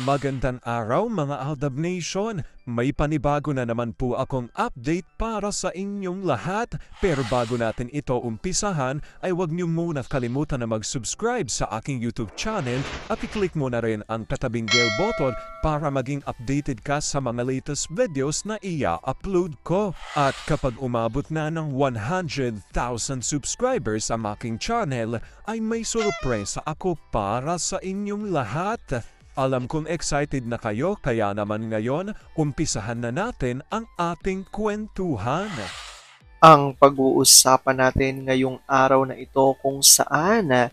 Magandang araw mga Aldab Nation! May panibago na naman po akong update para sa inyong lahat. Pero bago natin ito umpisahan ay huwag niyo muna kalimutan na mag-subscribe sa aking YouTube channel at i-click mo na rin ang katabing bell button para maging updated ka sa mga latest videos na i-upload ko. At kapag umabot na ng 100,000 subscribers ang aking channel ay may sorpresa ako para sa inyong lahat. Alam kong excited na kayo kaya naman ngayon, umpisahan na natin ang ating kwentuhan. Ang pag-uusapan natin ngayong araw na ito kung saan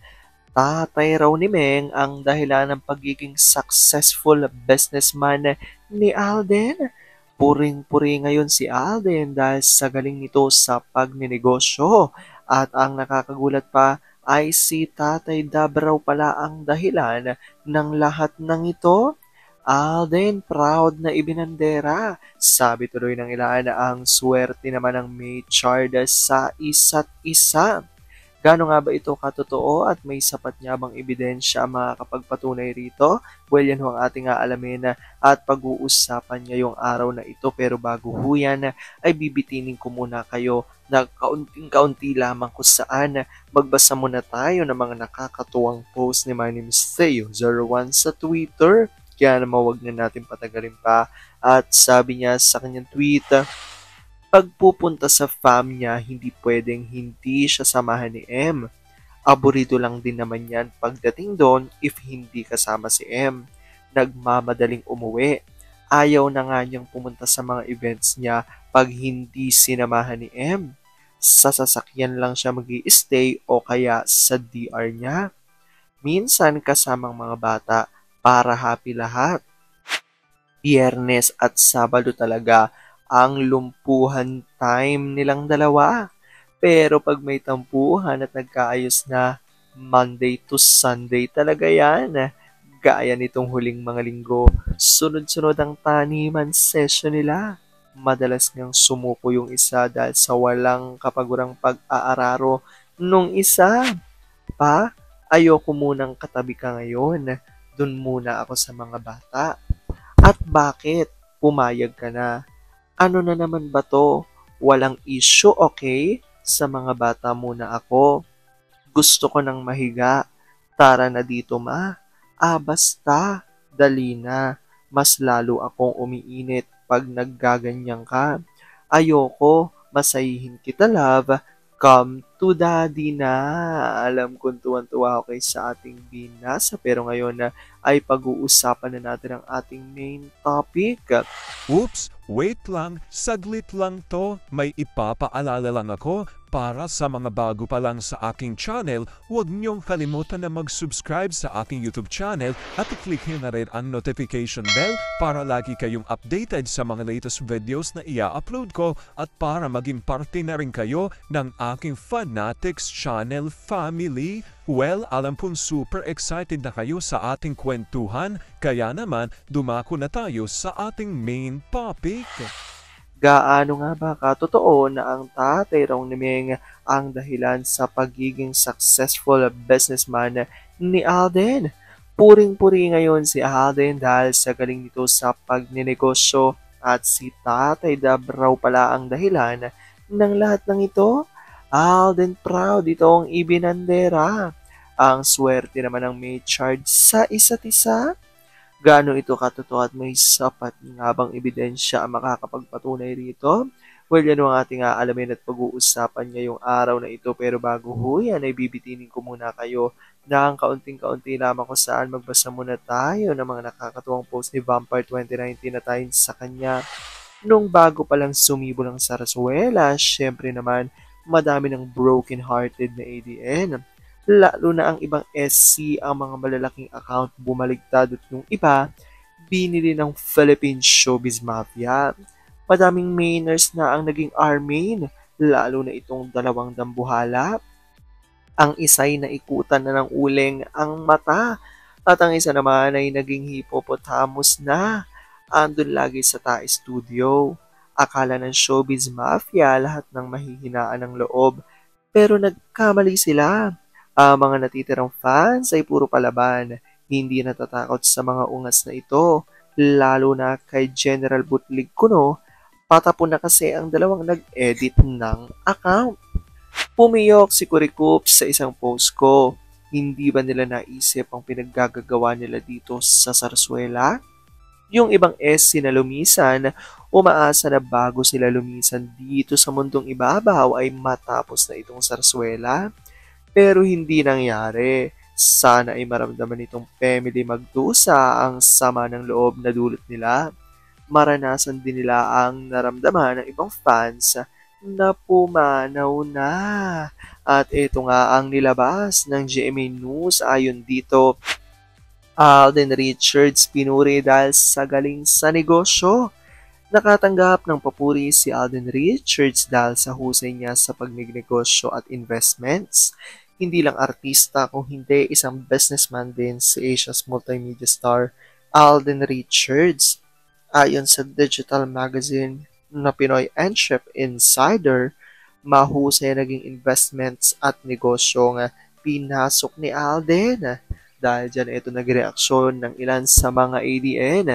tatay raw ni Meng ang dahilan ng pagiging successful businessman ni Alden. Puring-puri ngayon si Alden dahil sa galing nito sa pagninegosyo. At ang nakakagulat pa ay si Tatay Dab raw pala ang dahilan ng lahat ng ito. Alden, proud na ibinandera. Sabi tuloy ng ilan ang swerte naman ng May Charda sa isa't isa. Gaano nga ba ito katotoo at may sapat nga bang ebidensya ang makakapagpatunay rito? Well, yan ho ang ating aalamin at pag-uusapan ngayong araw na ito. Pero bago ho yan, ay bibitinin ko muna kayo na kaunting-kaunti lamang kung saan magbasa muna tayo ng mga nakakatuwang post ni My Name is Theo01 sa Twitter. Kaya naman huwag na natin patagalin pa. At sabi niya sa kanyang tweet, pagpupunta sa fam niya, hindi pwedeng hindi siya samahan ni M. Aburido lang din naman yan pagdating doon if hindi kasama si M. Nagmamadaling umuwi. Ayaw na nga niyang pumunta sa mga events niya pag hindi sinamahan ni M. Sa sasakyan lang siya mag-i-stay o kaya sa DR niya. Minsan kasamang mga bata para happy lahat. Biyernes at Sabado talaga ang lumpuhan time nilang dalawa. Pero pag may tampuhan at nagkaayos na, Monday to Sunday talaga yan. Gaya nitong huling mga linggo, sunod-sunod ang taniman session nila. Madalas ngang sumuko yung isa dahil sa walang kapagurang pag-aararo nung isa. Pa, ayoko munang katabi ka ngayon. Dun muna ako sa mga bata. At bakit? Pumayag ka na. Ano na naman ba to? Walang issue, okay? Sa mga bata muna ako. Gusto ko nang mahiga. Tara na dito, ma. Basta. Dali na. Mas lalo akong umiinit pag naggaganyan ka. Ayoko. Masayihin kita, love. Come to daddy na. Alam kong tuwan-tuwa ako kay sa ating binasa. Pero ngayon na ay pag-uusapan na natin ang ating main topic. Oops, wait lang, saglit lang to. May ipapaalala lang ako. Para sa mga bago pa lang sa aking channel, huwag niyong kalimutan na mag-subscribe sa aking YouTube channel at i-click nyo na rin ang notification bell para lagi kayong updated sa mga latest videos na i-upload ko at para maging parte na rin kayo ng aking Fanatics channel family. Well, alam pong super excited na kayo sa ating kwentuhan, kaya naman dumako na tayo sa ating main topic. Gaano nga ba katotoo na ang tatay raw ni Meng ang dahilan sa pagiging successful businessman ni Alden? Puring-puri ngayon si Alden dahil sa galing nito sa pagninegosyo at si Tatay Dab raw pala ang dahilan ng lahat ng ito. Alden proud itong ibinandera. Ang swerte naman ng may charge sa isa't isa. Gaano ito katotoo at may sapat nga bang ebidensya ang makakapagpatunay rito? Well, yan ang ating aalamin at pag-uusapan ngayong araw na ito. Pero bago ho yan, ay bibitinin ko muna kayo ng kaunting-kaunti lamang kung saan magbasa muna tayo ng mga nakakatuwang post ni Vampire 2019 na tayo sa kanya. Nung bago pa lang sumibol ang Sarasuela, syempre naman, madami ng broken-hearted na ADN. Lalo na ang ibang SC, ang mga malalaking account bumaligtad at yung iba, binili ng Philippine Showbiz Mafia. Madaming mainers na ang naging R-main, lalo na itong dalawang dambuhala. Ang isa'y naikutan na ng uling ang mata, at ang isa naman ay naging hippopotamus na. Andun lagi sa Tae Studio. Akala ng Showbiz Mafia lahat ng mahihinaan ng loob, pero nagkamali sila. Ang mga natitirang fans ay puro palaban. hindi natatakot sa mga ungas na ito, lalo na kay General Butlig Kuno, patapon na kasi ang dalawang nag-edit ng account. Pumiyok si Kurikup sa isang post ko. Hindi ba nila naisip ang pinaggagawa nila dito sa Sarsuela? Yung ibang SC na lumisan, umaasa na bago sila lumisan dito sa mundong ibabaw ay matapos na itong Sarsuela. Pero hindi nangyari. Sana ay maramdaman itong family magdusa ang sama ng loob na dulot nila. Maranasan din nila ang naramdaman ng ibang fans na pumanaw na. At ito nga ang nilabas ng GMA News ayon dito. Alden Richards pinuri dahil sa galing sa negosyo. Nakatanggap ng papuri si Alden Richards dahil sa husay niya sa pagnegosyo at investments. Hindi lang artista kung hindi isang businessman din si Asia's multimedia star Alden Richards. Ayon sa digital magazine na Pinoy Entrep Insider, mahusay naging investments at negosyo nga pinasok ni Alden. Dahil dyan ito nagreaksyon ng ilan sa mga ADN.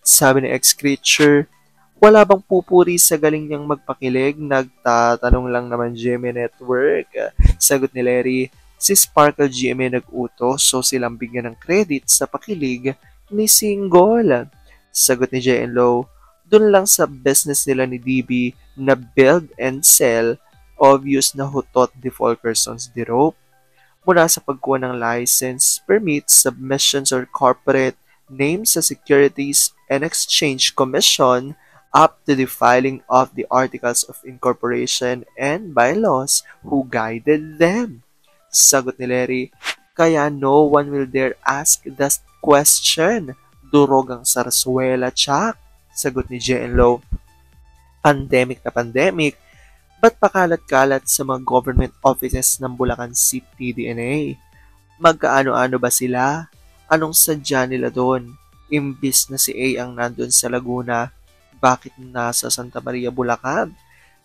Sabi ni X-Creature, wala bang pupuri sa galing niyang magpakilig? Nagtatanong lang naman GMA Network. Sagot ni Larry, si Sparkle GMA nag-utos so silang bigyan ng credit sa pakilig ni Single. Sagot ni JN Low, dun lang sa business nila ni DB na build and sell, obvious na hutot the Fulkersons di rope. Mula sa pagkuha ng license, permits, submissions, or corporate names sa Securities and Exchange Commission up to the filing of the Articles of Incorporation and bylaws who guided them. Sagot ni Larry, kaya no one will dare ask that question. Durog ang Sarsuela, Chuck. Sagot ni JN Low, pandemic na pandemic, ba't pakalat-kalat sa mga government offices ng Bulacan City DNA? Magkaano-ano ba sila? Anong sadya nila doon? Imbis na si A ang nandun sa Laguna, bakit nasa Santa Maria, Bulacan?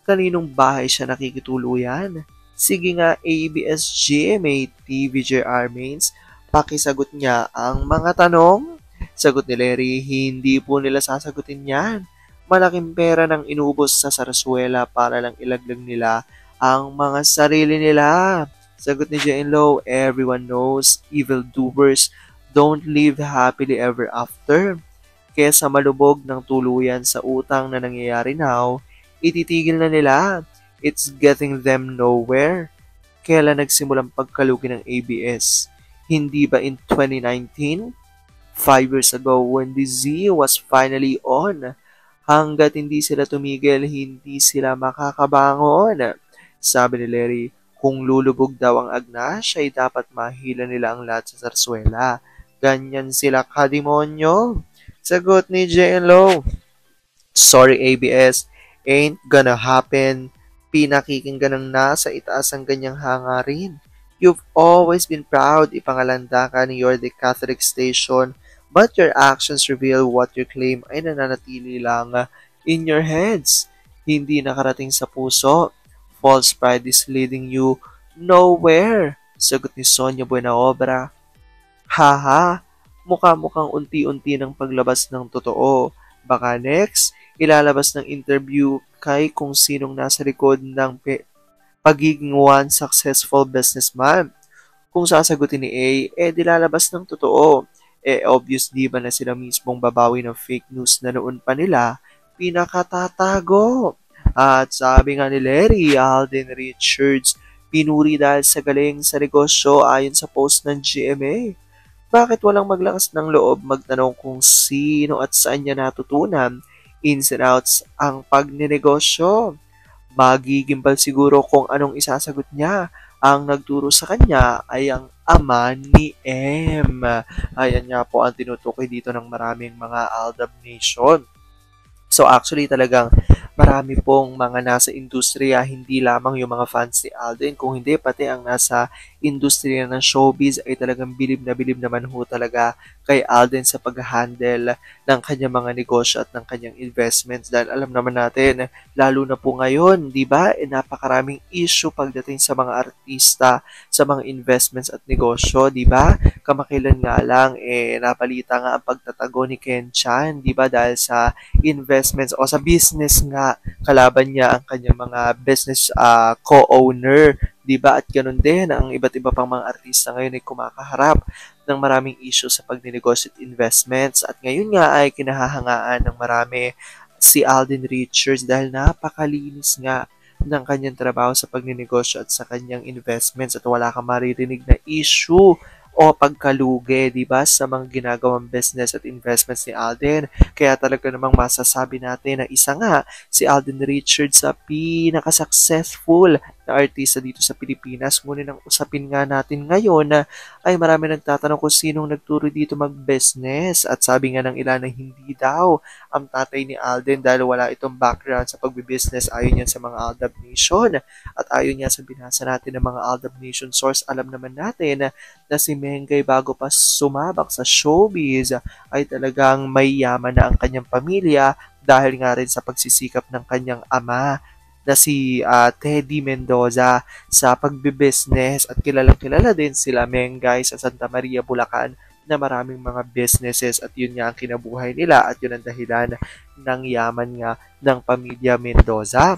Kaninong bahay siya nakikituluyan? Sige nga ABS-GMA TVJR Mains, pakisagot niya ang mga tanong. Sagot ni Larry, hindi po nila sasagutin yan. Malaking pera nang inubos sa Sarsuela para lang ilaglag nila ang mga sarili nila. Sagot ni Jane Low, everyone knows evildoers don't live happily ever after. Kesa malubog ng tuluyan sa utang na nangyayari now, ititigil na nila. It's getting them nowhere. Kailan nagsimulang pagkalugi ng ABS? Hindi ba in 2019? 5 years ago when the Z was finally on. Hanggat hindi sila tumigil, hindi sila makakabangon. Sabi ni Larry, kung lulubog daw ang Agnash, ay dapat mahila nila ang lahat sa Sarsuela. Ganyan sila kademonyo. Sagot ni JN Low, sorry ABS, ain't gonna happen. Pinakikinggan ng nasa itaas ang ganyang hangarin. You've always been proud ipangalandakan you're the Catholic station, but your actions reveal what you claim ay nananatili lang in your heads. Hindi nakarating sa puso. False pride is leading you nowhere. Sagot ni Sonia Buenaobra. Haha, mukha-mukhang unti-unti ng paglabas ng totoo. Baka next, ilalabas ng interview kay kung sinong nasa likod ng pagiging one successful businessman. Kung sasagutin ni A, dilalabas ng totoo. Obvious di ba na sila mismong babawi ng fake news na noon pa nila pinakatatago. At sabi nga ni Larry, Alden Richards, pinuri dahil sa galing sa negosyo ayon sa post ng GMA. Bakit walang maglakas ng loob magtanong kung sino at saan niya natutunan ins and outs ang pagninegosyo? Magigimbal siguro kung anong isasagot niya. Ang nagturo sa kanya ay ang ama ni M. Ayan nga po ang tinutukoy dito ng maraming mga Aldab Nation. So actually talagang marami pong mga nasa industriya, hindi lamang yung mga fans ni Alden, kung hindi pati ang nasa industriya ng showbiz ay talagang bilib naman ho talaga kay Alden sa pag-handle ng kanyang mga negosyo at ng kanyang investments. Dahil alam naman natin, lalo na po ngayon, di ba, napakaraming issue pagdating sa mga artista, sa mga investments at negosyo, di ba? Kamakailan nga lang, napalita nga ang pagtatago ni Ken Chan, di ba, dahil sa investments o sa business nga, kalaban niya ang kanyang mga business co-owner, di ba? At ganun din, ang iba't iba pang mga artista ngayon ay kumakaharap ng maraming issue sa pagninegosyo at investments. At ngayon nga ay kinahahangaan ng marami si Alden Richards dahil napakalinis nga ng kanyang trabaho sa pagninegosyo at sa kanyang investments at wala kang maririnig na issue o pagkalugi, di ba, sa mga ginagawang business at investments ni Alden. Kaya talaga namang masasabi natin na isa nga si Alden Richards sa pinaka-successful na artista dito sa Pilipinas. Ngunit ang usapin nga natin ngayon na ay marami nagtatanong kung sinong nagturo dito mag-business at sabi nga ng ilan na hindi daw ang tatay ni Alden dahil wala itong background sa pagbibusiness ayon yan sa mga Aldab Nation at ayon niya sa binasa natin ng mga Aldab Nation source. Alam naman natin na si Mengay bago pa sumabak sa showbiz ay talagang may yaman na ang kanyang pamilya dahil nga rin sa pagsisikap ng kanyang ama na si Teddy Mendoza sa pagbibusiness at kilalang-kilala din sila Mengay sa Santa Maria, Bulacan na maraming mga businesses at yun nga ang kinabuhay nila at yun ang dahilan ng yaman nga ng pamilya Mendoza.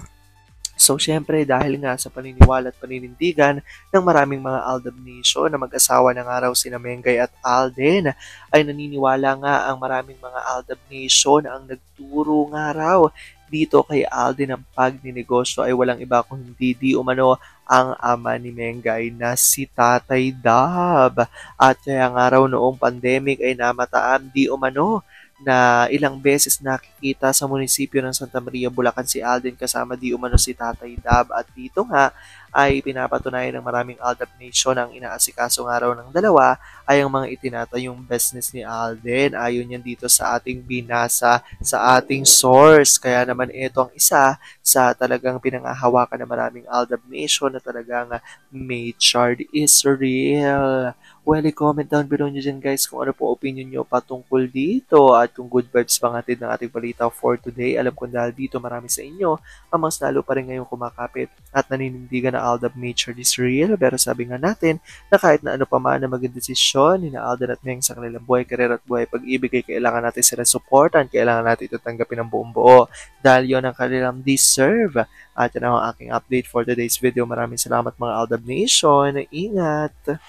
So, syempre, dahil nga sa paniniwala at paninindigan ng maraming mga Aldab Nation na mag-asawa ng araw sina Mengay at Alden, ay naniniwala nga ang maraming mga Aldab Nation ang nagturo nga raw dito kay Alden ang pagninegosyo ay walang iba kung hindi di umano ang ama ni Mengay na si Tatay Dab. At kaya nga raw noong pandemic ay namataan di umano na ilang beses nakikita sa munisipyo ng Santa Maria, Bulacan si Alden kasama di umano si Tatay Dab at dito nga ay pinapatunayan ng maraming Aldab Nation ang inaasikaso nga raw ng dalawa ay ang mga itinatayong business ni Alden ayon yan dito sa ating binasa sa ating source. Kaya naman ito ang isa sa talagang pinangahawakan ng maraming Aldab Nation na talagang may chart is real. Well, i-comment down below nyo dyan guys kung ano po opinion nyo patungkol dito at kung good vibes bang hatid ng ating balita for today. Alam ko dahil dito marami sa inyo ang mas lalo pa rin ngayong kumakapit at naninindigan na Aldab nature is real. Pero sabi nga natin na kahit na ano pa man na maging desisyon ni na Alden at Meng sa kanilang buhay, karir at buhay pag-ibig ay kailangan natin sila supportan, kailangan natin ito tanggapin ng buong buo dahil yon ang kanilang deserve. At yan ang aking update for today's video. Maraming salamat mga Aldab Nation. Ingat!